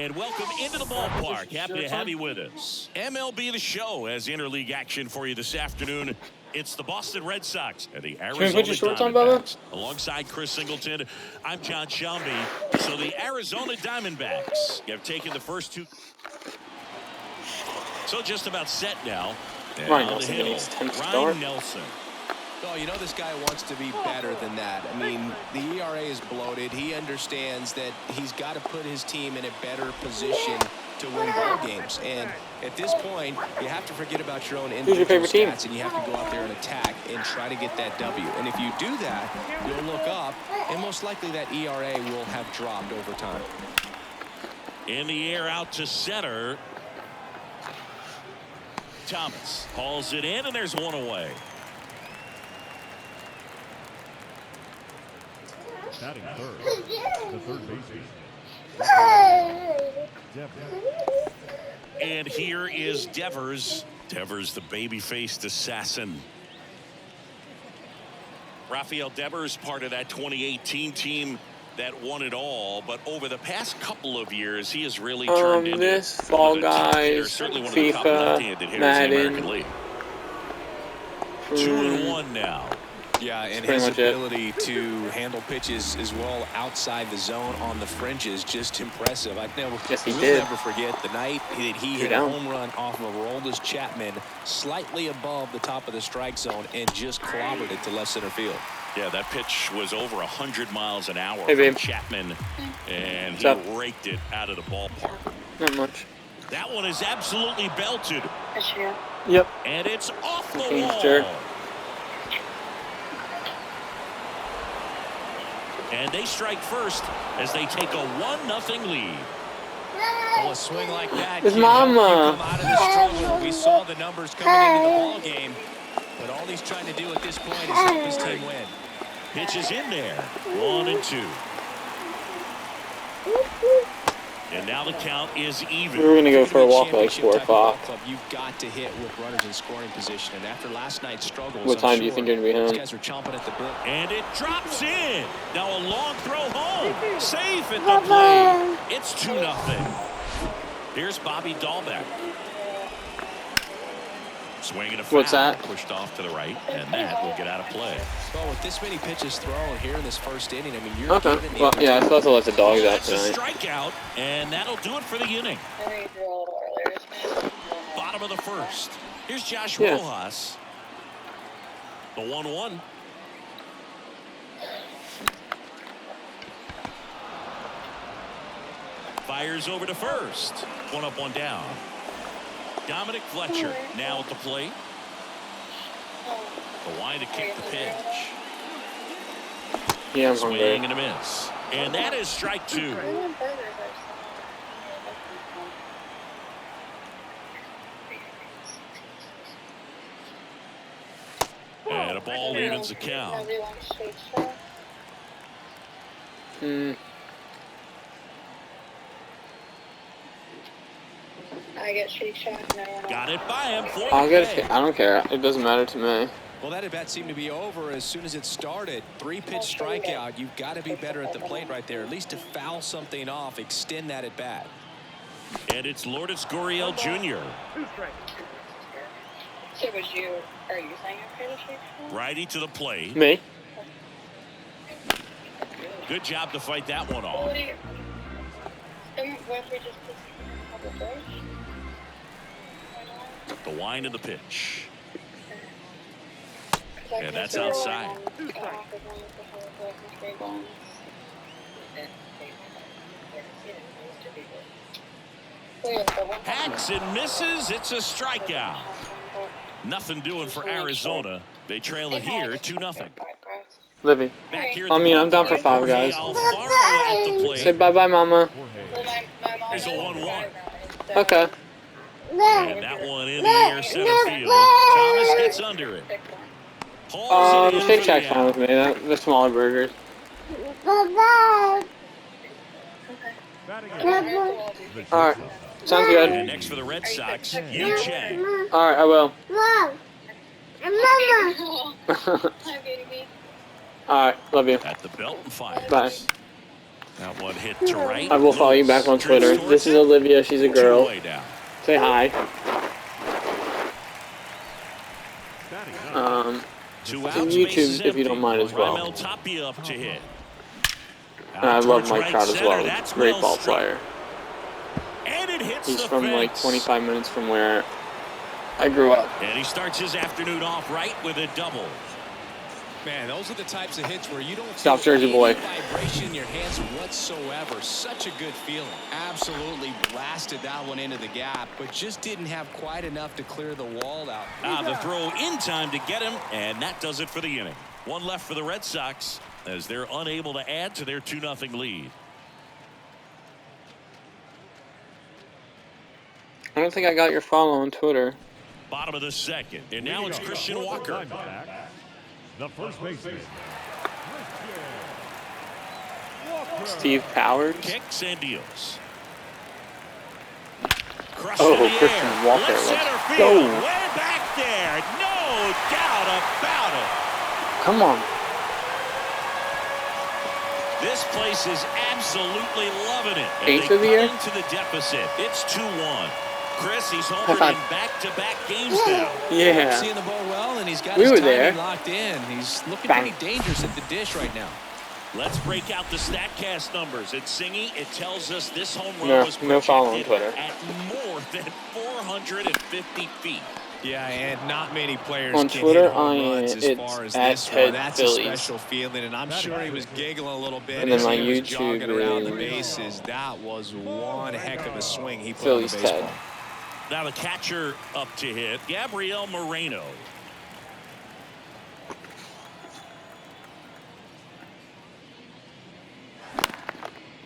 And welcome into the ballpark. Happy to have you with us. MLB The Show has interleague action for you this afternoon. It's the Boston Red Sox and the Arizona Diamondbacks. Alongside Chris Singleton, I'm John Shelby. So the Arizona Diamondbacks have taken the first two. So just about set now. And Ryan on the Nelson hill, Ryan Nelson. Oh, you know this guy wants to be better than that. I mean, the ERA is bloated. He understands that he's got to put his team in a better position to win ball games. And at this point, you have to forget about your own individual stats, and you have to go out there and attack and try to get that W. And if you do that, you'll look up, and most likely that ERA will have dropped over time. In the air out to center. Thomas hauls it in, and there's one away. Batting third, the third baseman. And here is Devers. Devers, the baby-faced assassin. Rafael Devers, part of that 2018 team that won it all, but over the past couple of years, he has really turned into this Fall Guys, FIFA, Madden. 2-1 now. Yeah, and his ability to handle pitches as well outside the zone on the fringes, just impressive. We'll never forget the night that he hit a home run off of Aroldis Chapman slightly above the top of the strike zone and just clobbered it to left center field. Yeah, that pitch was over 100 miles an hour from Chapman, and he raked it out of the ballpark. Not much. That one is absolutely belted. Yep. And it's off the wall. Sure. And they strike first as they take a 1-0 lead. Well, a swing like that. His mama. Come out of the struggle. We saw the numbers coming into the ball game, but all he's trying to do at this point is help his team win. Pitch is in there. 1-2. And now the count is even. We were going to go for a walk like 4 o'clock. You've got to hit with runners in scoring position. And after last night's struggles, what time do you think you're going to be home? These guys are chomping at the bit. And it drops in. Now a long throw home. Safe at the plate. It's 2-0. Here's Bobby Dbacks. Swinging a foul. What's that? Pushed off to the right, and that will get out of play. Well, with this many pitches thrown here in this first inning, I mean, you're okay. Well, yeah, I supposed to let the dogs out tonight. That's a strikeout, and that'll do it for the inning. Bottom of the first. Here's Josh Rojas. The 1-1. Fires over to first. 1 up, 1 down. Dominic Fletcher now at the plate. The line to kick the pitch. Yeah, I'm swing hungry. and a miss. And that is strike 2. And a ball evens the count. I get Shake Shack now. Got it by him. I'll get it. I don't care. It doesn't matter to me. Well, that at-bat seemed to be over as soon as it started. 3-pitch strikeout. You've got to be better at the plate right there. At least to foul something off, extend that at-bat. And it's Lourdes Gurriel Jr. So are you saying okay to Shake Shack? Righty to the plate. Me? Good job to fight that one off. What if we just put a couple first? The wind of the pitch. And that's outside. Hacks and misses. It's a strikeout. Nothing doing for Arizona. They trail it here 2-0. Livy. I mean, I'm down for 5 guys. Say bye-bye, Mama. There's a 1-1. Okay. And that one in the air center field. Thomas gets under it. Shake Shack's fine with me. The smaller burgers. Alright. Sounds good. And next for the Red Sox, Yu Chang. Alright, I will. Alright, love you. At the belt and fire. Bye. That one hit to right. I will follow you back on Twitter. This is Olivia. She's a girl. Say hi. To YouTube if you don't mind as well. And I love Mike Trout as well. Great ball player. He's from like 25 minutes from where I grew up. And he starts his afternoon off right with a double. Man, those are the types of hits where you don't Stop, Jersey boy. vibration in your hands whatsoever. Such a good feeling. Absolutely blasted that one into the gap, but just didn't have quite enough to clear the wall out. The throw in time to get him, and that does it for the inning. One left for the Red Sox as they're unable to add to their 2-0 lead. I don't think I got your follow on Twitter. Bottom of the second, and now it's Christian Walker. The first baseman. Steve Powers. Kicks and deals. Oh, Christian Walker. Let's go. Way back there. No doubt about it. Come on. This place is absolutely loving it. And Eighth of the year? into the deficit. It's 2-1. Chris, he's homered in back-to-back games now. Yeah. Seeing the ball well, and he's got We his were timing there. locked in. He's looking pretty dangerous at the dish right now. Let's break out the StatCast numbers. It's Singy. It tells us this home run was no follow on projected Twitter. at more than 450 feet. Yeah, and not many players on can Twitter, hit home runs as far as this one. That's a Phillies. special feeling, and I'm sure he was giggling a little bit And then as my he was YouTube jogging around the is bases. That was one heck of a swing he put Phillies on the Ted. baseball. Now the catcher up to hit, Gabriel Moreno.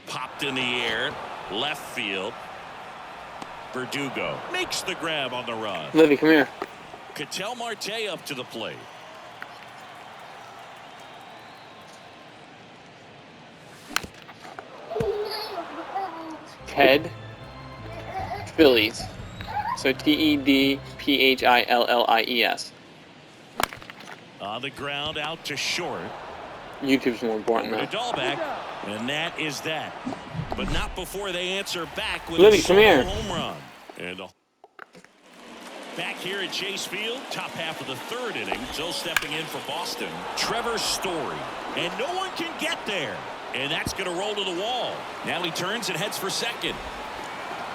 Popped in the air, left field. Verdugo makes the grab on the run. Livy, come here. Ketel Marte up to the plate. Ted. Phillies. So Tedphillies. On the ground out to short. YouTube's more important Over though. to Dbacks, and that is that. But not before they answer back with Livy, a come here. home run. And back here at Chase Field, top half of the third inning, still stepping in for Boston, Trevor Story. And no one can get there. And that's going to roll to the wall. Now he turns and heads for second.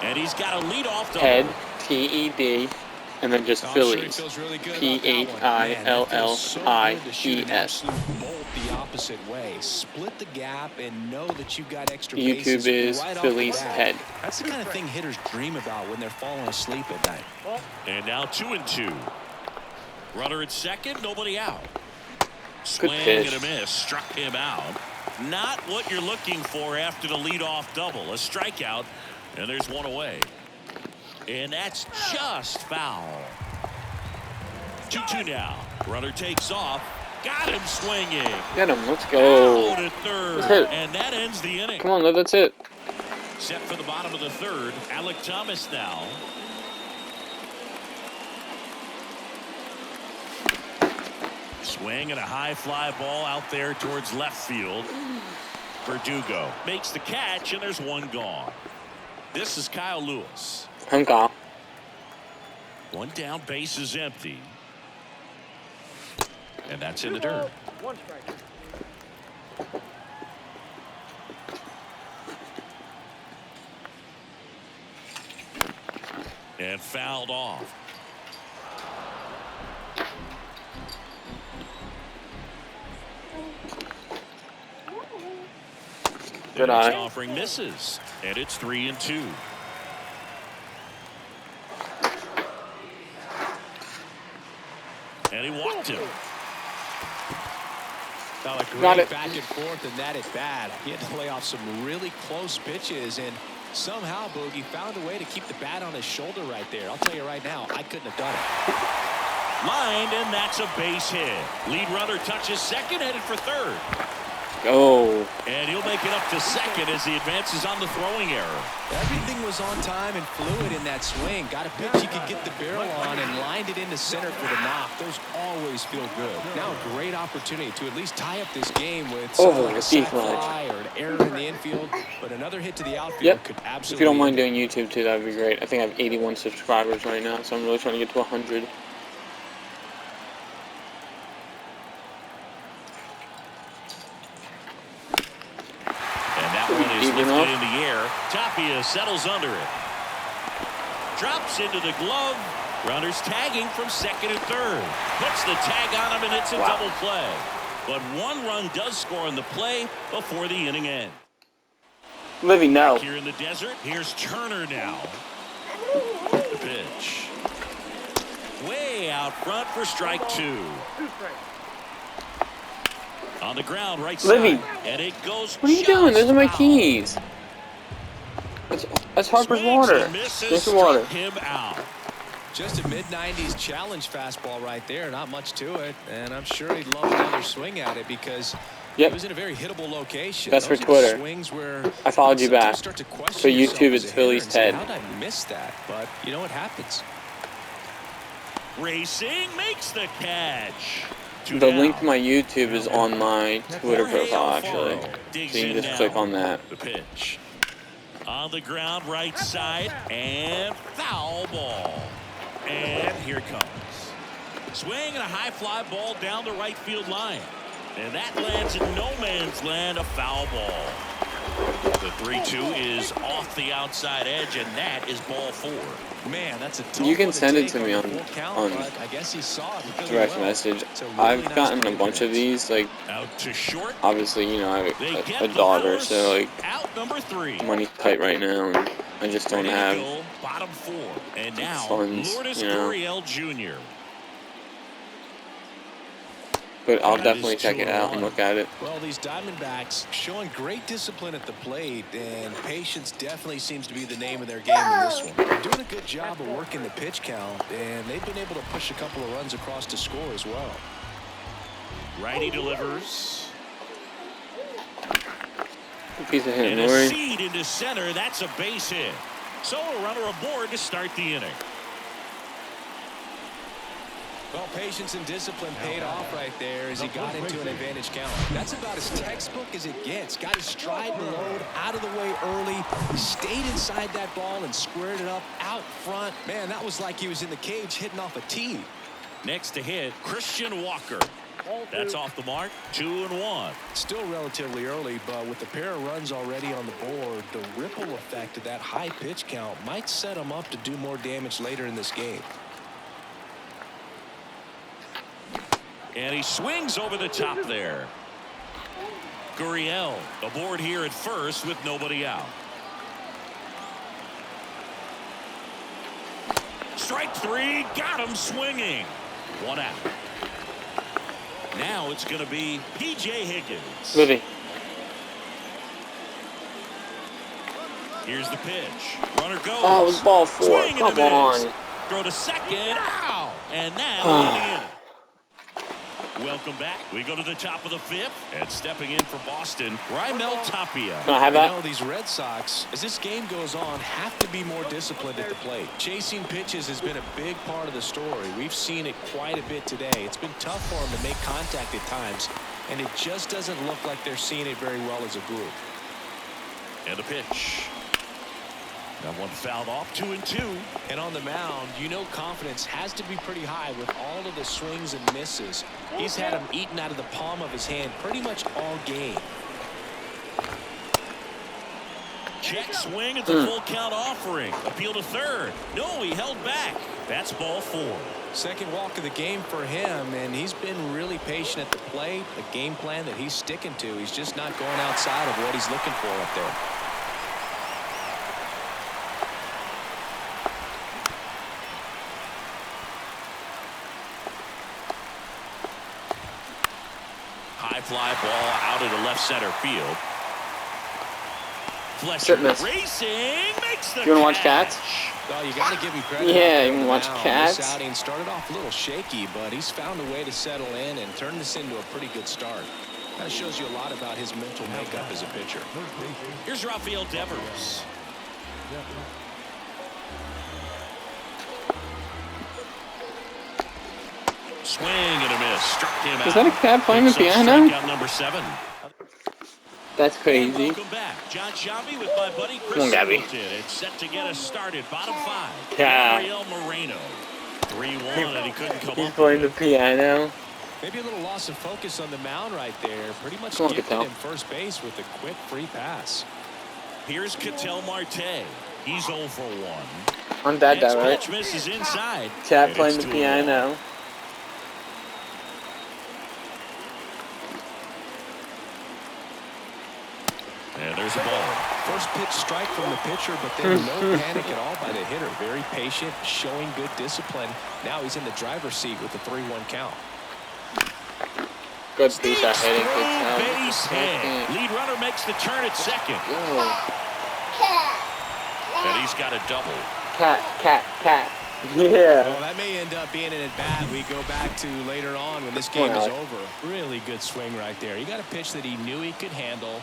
And he's got a lead-off double. Ted, T-E-D, and then just Phillies. P-H-I-L-L-I-E-S. The opposite way. Split the gap and know that you've got extra YouTube bases is right Phillies Ted. That's the kind of thing hitters dream about when they're falling asleep at night. And now 2-2. Runner at second, nobody out. Swing and a miss, struck him out. Not what you're looking for after the leadoff double. A strikeout, and there's one away. And that's just foul. 2-2 now. Runner takes off. Got him swinging. Get him. Let's go. To third, and that ends the inning. Come on, Liv, that's it. Set for the bottom of the third. Alec Thomas now. Swing and a high fly ball out there towards left field. Verdugo makes the catch, and there's one gone. This is Kyle Lewis. I'm gone. One down, base is empty. And that's in the dirt. One strike. And fouled off. Good eye. Offering misses, and it's 3-2. And he walked him. Got a Got great it. back and forth, and that at bat. He had to lay off some really close pitches, and somehow Boogie found a way to keep the bat on his shoulder right there. I'll tell you right now, I couldn't have done it. Lined, and that's a base hit. Lead runner touches second, headed for third. go. And he'll make it up to second as he advances on the throwing error. Everything was on time and fluid in that swing. Got a pitch he could get the barrel on and lined it into center for the knock. Those always feel good. Now a great opportunity to at least tie up this game with something like a sac fly or an error in the infield. But another hit to the outfield could absolutely. If you don't mind doing YouTube too, that would be great. I think I have 81 subscribers right now, so I'm really trying to get to 100. Is lifted in the air. Tapia settles under it. Drops into the glove. Runners tagging from second and third. Puts the tag on him, and it's a double play. But one run does score on the play before the inning ends. Living now. Here in the desert, here's Turner now. The pitch. Way out front for strike two. On the ground, right side, and it goes. What are you doing? Those are my keys. That's Harper's water. Drink the water. Him out. Just a mid-90s challenge fastball right there. Not much to it, and I'm sure he'd love another swing at it because he was in a very hittable location. That's for Twitter. Swings where I followed you back. For YouTube, it's Philly's Ted. How did I miss that? But you know what happens. Racing makes the catch. The link to my YouTube is on my Twitter profile, actually. So you can just click on that. The pitch. On the ground, right side, and foul ball. And here it comes. Swing and a high fly ball down the right field line. And that lands in no man's land, a foul ball. The 3-2 is off the outside edge, and that is ball four. Man, that's a tough. You can send it to me on I guess he saw it direct message. I've gotten a bunch of these, like, out to short. Obviously, you know, I have a daughter, so like, out number 3. Money's tight right now, and I just don't have bottom 4. And now funds, Lourdes you know. Gurriel Jr. But I'll definitely check it out and look at it. Well, these Diamondbacks showing great discipline at the plate, and patience definitely seems to be the name of their game in this one. They're doing a good job of working the pitch count, and they've been able to push a couple of runs across to score as well. Righty delivers. Piece of hit, and a seed into center. That's a base hit. So a runner aboard to start the inning. Well, patience and discipline paid off right there as he got into an advantage count. That's about as textbook as it gets. Got his stride and load out of the way early. He stayed inside that ball and squared it up out front. Man, that was like he was in the cage hitting off a tee. Next to hit, Christian Walker. That's off the mark. 2-1. Still relatively early, but with a pair of runs already on the board, the ripple effect of that high pitch count might set him up to do more damage later in this game. And he swings over the top there. Gurriel aboard here at first with nobody out. Strike 3, got him swinging. 1 out. Now it's going to be P.J. Higgins. Living. Here's the pitch. Runner goes. Oh, it was ball 4. Come on. Throw to second. Ow! And now in the inning. Welcome back. We go to the top of the 5th, and stepping in for Boston, Raimel Tapia. Can I have that? You know, these Red Sox, as this game goes on, have to be more disciplined at the plate. Chasing pitches has been a big part of the story. We've seen it quite a bit today. It's been tough for them to make contact at times, and it just doesn't look like they're seeing it very well as a group. And the pitch. That one fouled off. 2-2. And on the mound, you know confidence has to be pretty high with all of the swings and misses. He's had them eaten out of the palm of his hand pretty much all game. Check swing at the full count offering. Appeal to third. No, he held back. That's ball 4. Second walk of the game for him, and he's been really patient at the plate. A game plan that he's sticking to. He's just not going outside of what he's looking for up there. Fly ball out into left center field. Fletcher racing makes the You want to watch Cats? Well, you got to give him credit. Yeah, you want to watch Cats? This outing started off a little shaky, but he's found a way to settle in and turn this into a pretty good start. That shows you a lot about his mental makeup as a pitcher. Here's Rafael Devers. Swing and a miss. Struck him out. Is that a cat playing the piano? Number 7. That's crazy. Welcome back. John Shabby with my buddy Chris Come on, Gabby. Singleton. It's set to get us started. Bottom 5. Cat. Gabriel Moreno. 3-1, and he couldn't come He's up playing the with it. piano. Maybe a little loss of focus on the mound right there. Pretty much Come on, gifted Cattell. him first base with a quick free pass. Here's Ketel Marte. He's 0 for 1. On that, Next right? pitch misses inside. Cat And playing it's the 2-1. piano. And there's a ball. First pitch strike from the pitcher, but then no panic at all by the hitter. Very patient, showing good discipline. Now he's in the driver's seat with the 3-1 count. Good piece of hitting. Base hit. Lead runner makes the turn at second. And he's got a double. Cat. Yeah. Well, that may end up being an at-bat we go back to later on when this game is over. Really good swing right there. He got a pitch that he knew he could handle,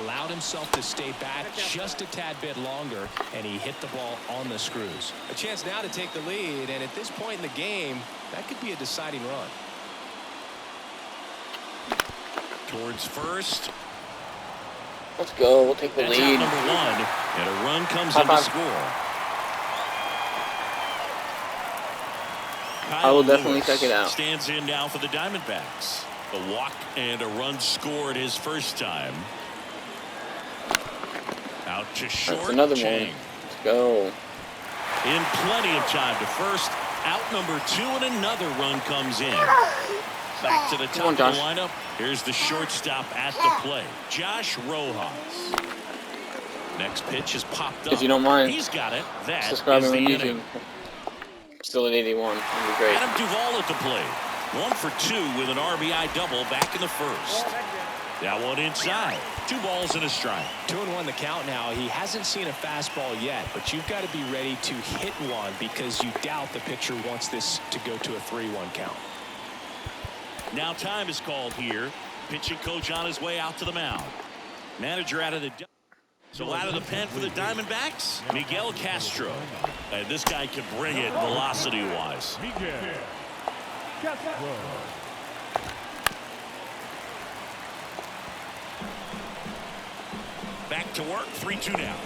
allowed himself to stay back just a tad bit longer, and he hit the ball on the screws. A chance now to take the lead, and at this point in the game, that could be a deciding run. Towards first. Let's go. We'll take the That's lead. out number 1, and a run comes High in to five. score. I will Kyle definitely Lewis check it out. Stands in now for the Diamondbacks. The walk and a run scored his first time. Out to short. That's another Chang. one. Let's go. In plenty of time to first. Out number 2, and another run comes in. Back to the top of the lineup. Here's the shortstop at the plate, Josh Rojas. Next pitch is popped up. If you don't mind, he's got it. That subscribe is on the YouTube. inning. Still at 81. That'd be great. Adam Duvall at the plate. 1 for 2 with an RBI double back in the first. That one inside. 2 balls and a strike. 2-1 the count now. He hasn't seen a fastball yet, but you've got to be ready to hit one because you doubt the pitcher wants this to go to a 3-1 count. Now time is called here. Pitching coach on his way out to the mound. Manager out of the... So out of the pen for the Diamondbacks, Miguel Castro. And this guy can bring it velocity-wise. Back to work, 3-2 now.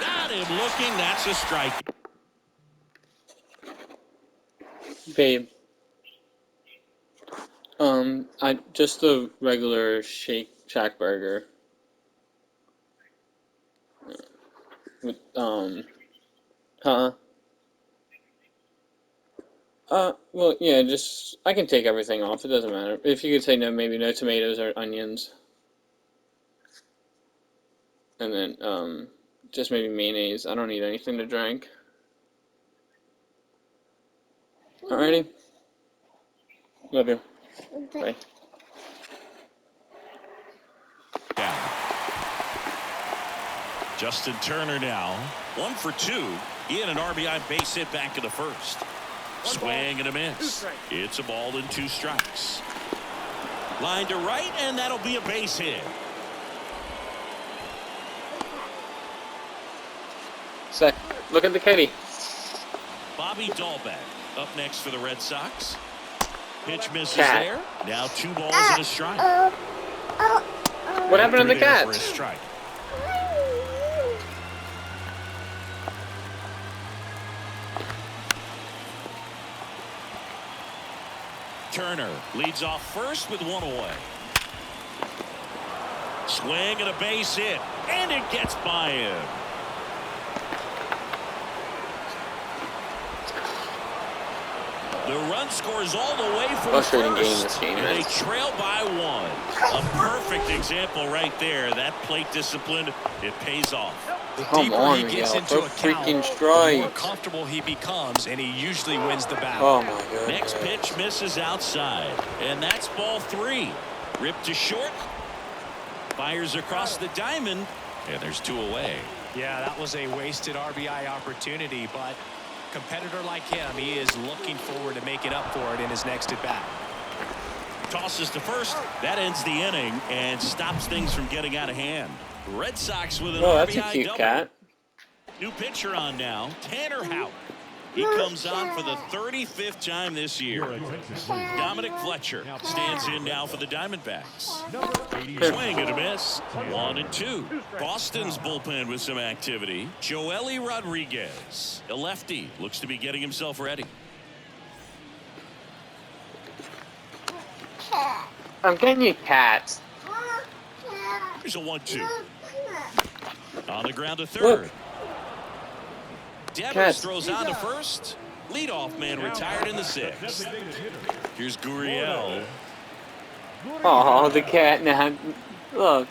Got him looking, that's a strike. Babe. I just the regular Shack burger. With well, yeah, just I can take everything off. It doesn't matter. If you could say no, maybe no tomatoes or onions, and then just maybe mayonnaise. I don't need anything to drink. Alrighty. Love you. Bye. Down. Justin Turner now 1 for 2. He had an RBI base hit back in the first. Swing and a miss. It's a ball and 2 strikes. Line to right, and that'll be a base hit. Look at the kitty. Bobby Dbacks up next for the Red Sox. Pitch misses Cat. there. Now 2 balls and a strike. What happened to the cat? For a strike. Turner leads off first with 1 away. Swing and a base hit, and it gets by him. The run scores all the way from Frustrating game first, this game and they is. trail by 1. A perfect example right there. That plate discipline, it pays off. The Come deeper on, he gets Miguel. into Throw a count, freaking the strikes. more comfortable he becomes, and he usually wins the battle. Oh my god. Next pitch misses outside, and that's ball 3. Ripped to short. Fires across the diamond, and there's 2 away. Yeah, that was a wasted RBI opportunity, but competitor like him, he is looking forward to making up for it in his next at bat. Tosses to first. That ends the inning and stops things from getting out of hand. Red Sox with an RBI that's a cute double. cat. New pitcher on now, Tanner Houck. He comes on for the 35th time this year. Dominic Fletcher stands in now for the Diamondbacks. Swing and a miss. 1-2. Boston's bullpen with some activity. Joely Rodriguez, a lefty, looks to be getting himself ready. I'm getting you cats. Here's a 1-2. On the ground to third. Look. Devers throws on to first. Leadoff man retired in the 6th. Here's Gurriel. Oh, the cat now. Look.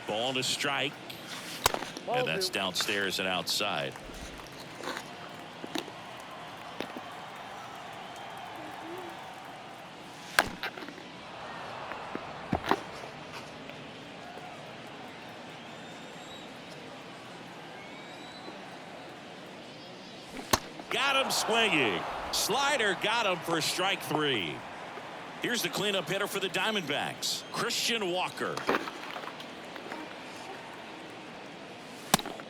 Ball to strike. And that's downstairs and outside. Got him swinging. Slider got him for strike 3. Here's the cleanup hitter for the Diamondbacks, Christian Walker.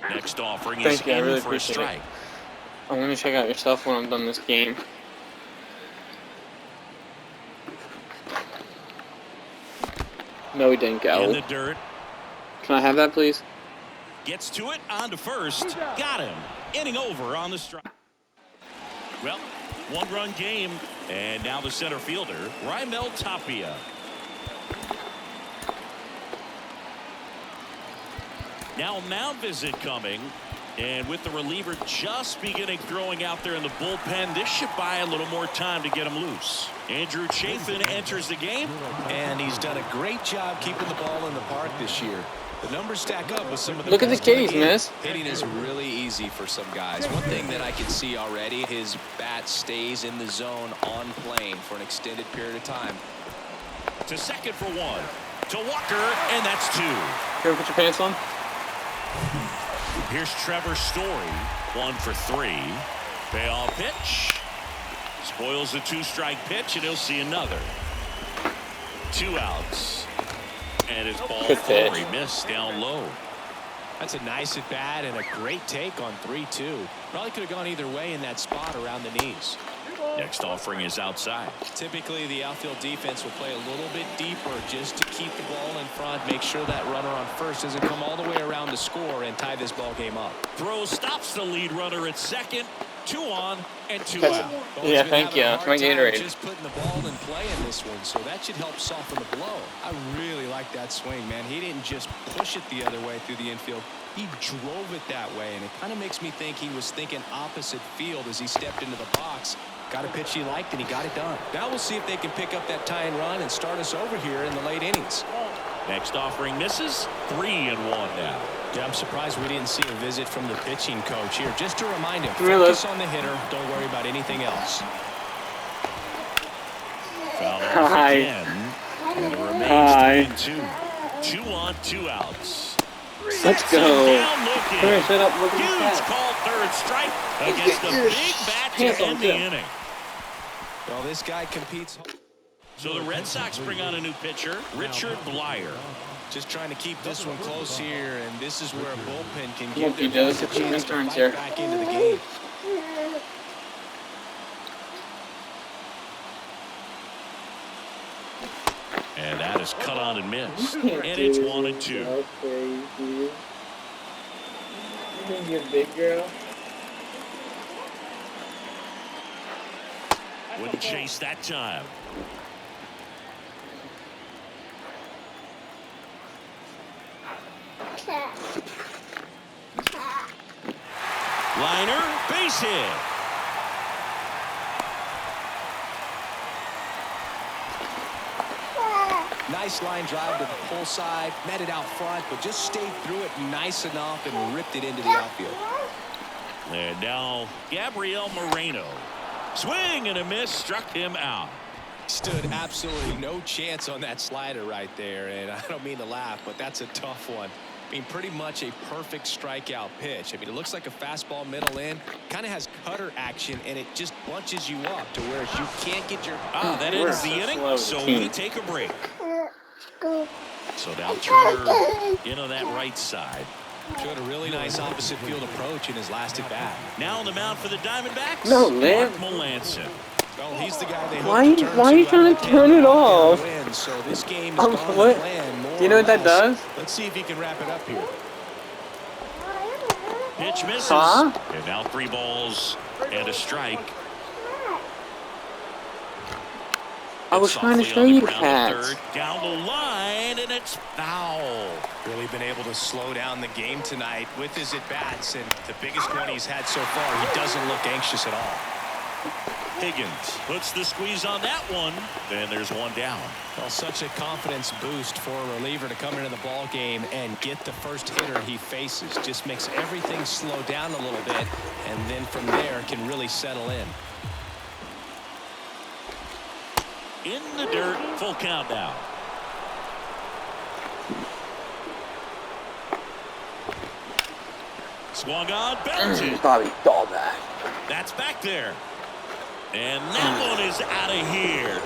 Next offering is in really for a strike. I'm going to check out your stuff when I'm done this game. No, he didn't go. In the dirt. Can I have that, please? Gets to it, on to first. Got him. Inning over on the strike. Well, one-run game, and now the center fielder, Raimel Tapia. Now mound visit coming, and with the reliever just beginning throwing out there in the bullpen, this should buy a little more time to get him loose. Andrew Chafin enters the game, and he's done a great job keeping the ball in the park this year. The numbers stack up with some of the. Look at the kitties, miss. Hitting is really easy for some guys. One thing that I can see already, his bat stays in the zone on plane for an extended period of time. To second for 1. To Walker, and that's 2. Here, put your pants on. Here's Trevor Story, 1 for 3. Payoff pitch. Spoils the 2-strike pitch, and he'll see another. 2 outs. And it's ball 4. He missed down low. That's a nice at bat and a great take on 3-2. Probably could have gone either way in that spot around the knees. Next offering is outside. Typically, the outfield defense will play a little bit deeper just to keep the ball in front, make sure that runner on first doesn't come all the way around to score and tie this ball game up. Throw stops the lead runner at second. 2 on and 2 out. Yeah, thank you. It's my Gatorade. Just putting the ball in play in this one, so that should help soften the blow. I really like that swing, man. He didn't just push it the other way through the infield. He drove it that way, and it kind of makes me think he was thinking opposite field as he stepped into the box. Got a pitch he liked, and he got it done. Now we'll see if they can pick up that tying run and start us over here in the late innings. Next offering misses. 3-1 now. Yeah, I'm surprised we didn't see a visit from the pitching coach here. Just to remind him, focus on the hitter. Don't worry about anything else. Foul off again. And it remains 3-2. 2 on, 2 outs. Let's go. Come here, shut up. Look at Huge called third strike against a big bat to end the inning. Well, this guy competes. So the Red Sox bring on a new pitcher, Richard Blyer. Just trying to keep this one close here, and this is where a bullpen can Look, give them a chance to fight here. back into the game. And that is cut on and missed. And it's 1-2. So crazy. You think you're a big girl? Wouldn't chase that time. Liner, base hit. Nice line drive to the pull side, met it out front, but just stayed through it nice enough and ripped it into the outfield. And now Gabriel Moreno. Swing and a miss, struck him out. Stood absolutely no chance on that slider right there, and I don't mean to laugh, but that's a tough one. I mean, pretty much a perfect strikeout pitch. I mean, it looks like a fastball middle in, kind of has cutter action, and it just bunches you up to where you can't get your... That ends the inning, so we take a break. So now Turner in on that right side. Showed a really nice opposite field approach in his last at bat. Now on the mound for the Diamondbacks, no, man. Mark Melanson. Well, he's the guy they why are you trying to turn it off? So this game is what? Do you know what that does? Let's see if he can wrap it up here. Pitch misses. Huh? And now 3 balls and a strike. I was trying to show you the catch. Down the line, and it's foul. Really been able to slow down the game tonight with his at-bats, and the biggest one he's had so far, he doesn't look anxious at all. Higgins puts the squeeze on that one. Then there's one down. Well, such a confidence boost for a reliever to come into the ball game and get the first hitter he faces. Just makes everything slow down a little bit, and then from there can really settle in. In the dirt, full count now. Swung on, belted. Bobby, ball back. That's back there. And that one is out of here.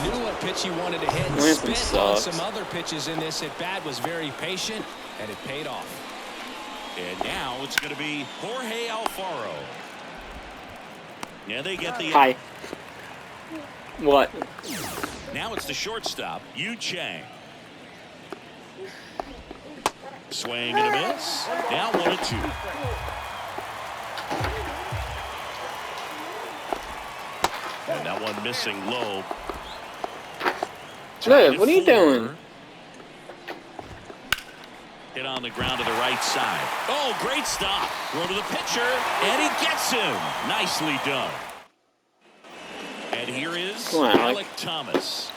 Knew what pitch he wanted to hit and spit on some other pitches in this at bat, was very patient, and it paid off. And now it's going to be Jorge Alfaro. Yeah, they get the... Hi. What? Now it's the shortstop, Yu Chang. Swing and a miss. Now 1-2. And that one missing low. Liv, what are you doing? Hit on the ground to the right side. Oh, great stop. Throw to the pitcher, and he gets him. Nicely done. And here is Alec Thomas.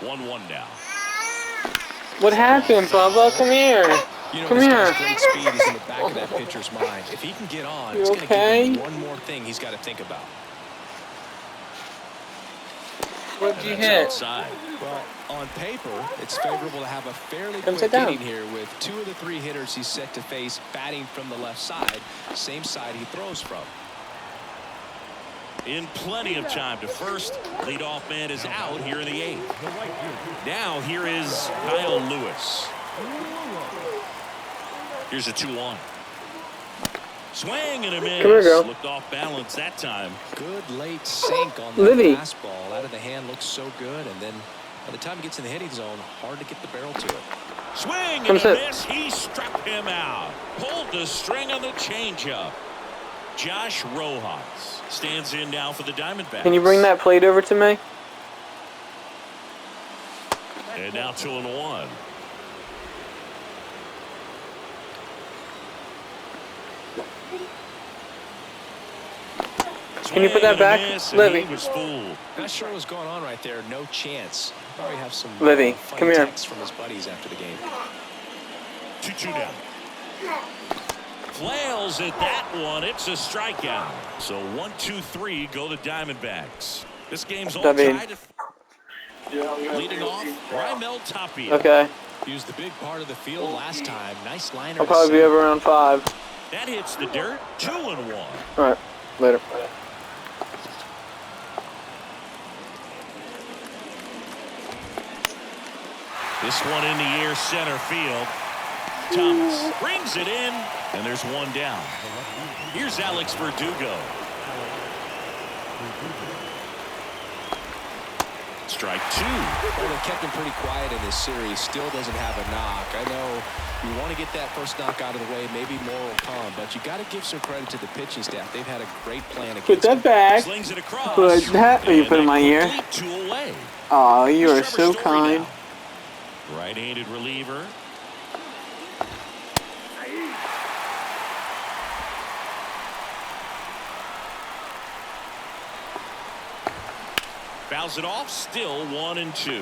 One now. What happened, Bubba? Come here. You know, Come this here. guy's great speed is in the back of that pitcher's mind. If he can get on, it's going to give him one more thing he's got to think about. What'd you hit? Outside. Well, on paper, it's favorable to have a fairly quick inning here with 2 of the 3 hitters he's set to face batting from the left side, same side he throws from. In plenty of time to first. Leadoff man is out here in the 8th. Now here is Kyle Lewis. Here's a 2-1. Swing and a miss. Come here, girl. Looked off balance that time. Good late sink on the fastball. Out of the hand looks so good, and then by the time he gets in the hitting zone, hard to get the barrel to it. Swing and a miss. He struck him out. Pulled the string on the changeup. Josh Rojas stands in now for the Diamondbacks. Can you bring that plate over to me? And now 2-1. Can you put that back, Livy? Not sure what's going on right there. No chance. Probably have some Livy, come here. texts from his buddies after the game. 2-2 down. Flails at that one. It's a strikeout. So 1-2-3 go the Diamondbacks. This game's all tied. Leading off, Raimel Tapia. Okay. Used the big part of the field last time. Nice liner. I'll probably be over around 5. That hits the dirt. 2-1. All right. Later. This one in the air, center field. Thomas brings it in, and there's one down. Here's Alex Verdugo. Strike 2. Well, they kept him pretty quiet in this series. Still doesn't have a knock. I know you want to get that first knock out of the way. Maybe more will come, but you got to give some credit to the pitching staff. They've had a great plan against Put that back. Slings it across. Put that. You put it in my ear. 2 away. Oh, you are so kind. Now. Right-handed reliever. Fouls it off. Still 1-2.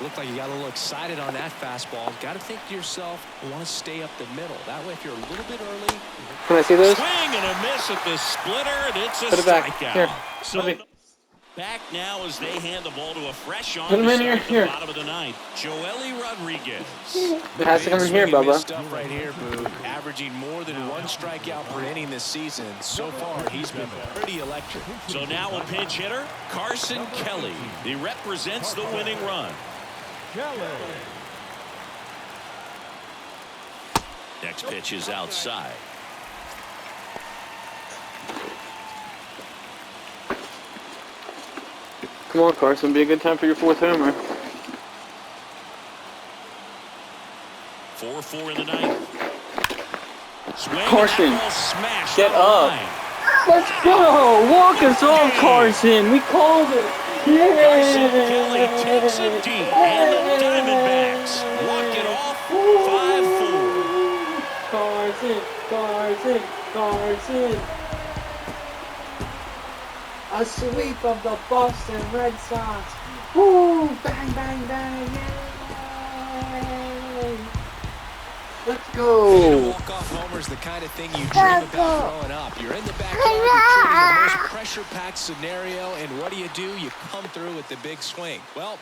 Looked like you got a little excited on that fastball. Got to think to yourself, I want to stay up the middle. That way, if you're a little bit early. Can I see those? Swing and a miss at the splitter, and it's a Put it back. strikeout. Here. So Back now as they hand the ball to a fresh arm Put him to in start here. the bottom of the ninth. Joely Rodriguez. It has to come in here, Bubba. Stuff right here, Boo. Averaging more than 1 strikeout per inning this season. So far, he's been pretty electric. So now a pinch hitter, Carson Kelly. He represents the winning run. Kelly. Next pitch is outside. Come on, Carson. Be a good time for your 4th homer. 4-4 in the ninth. Swing, Carson, smash get up. line. Let's go! Walk us off, Carson! We called it! Carson Kelly Yeah! takes it deep, and the Diamondbacks walk it off 5-4. Carson! A sweep of the Boston Red Sox! Woo! Bang, bang, bang! Yay! Let's go! Walk-off homer's the kind of thing you dream about growing up. You're in the backyard, you're treating the most pressure-packed scenario, and what do? You come through with the big swing. Well,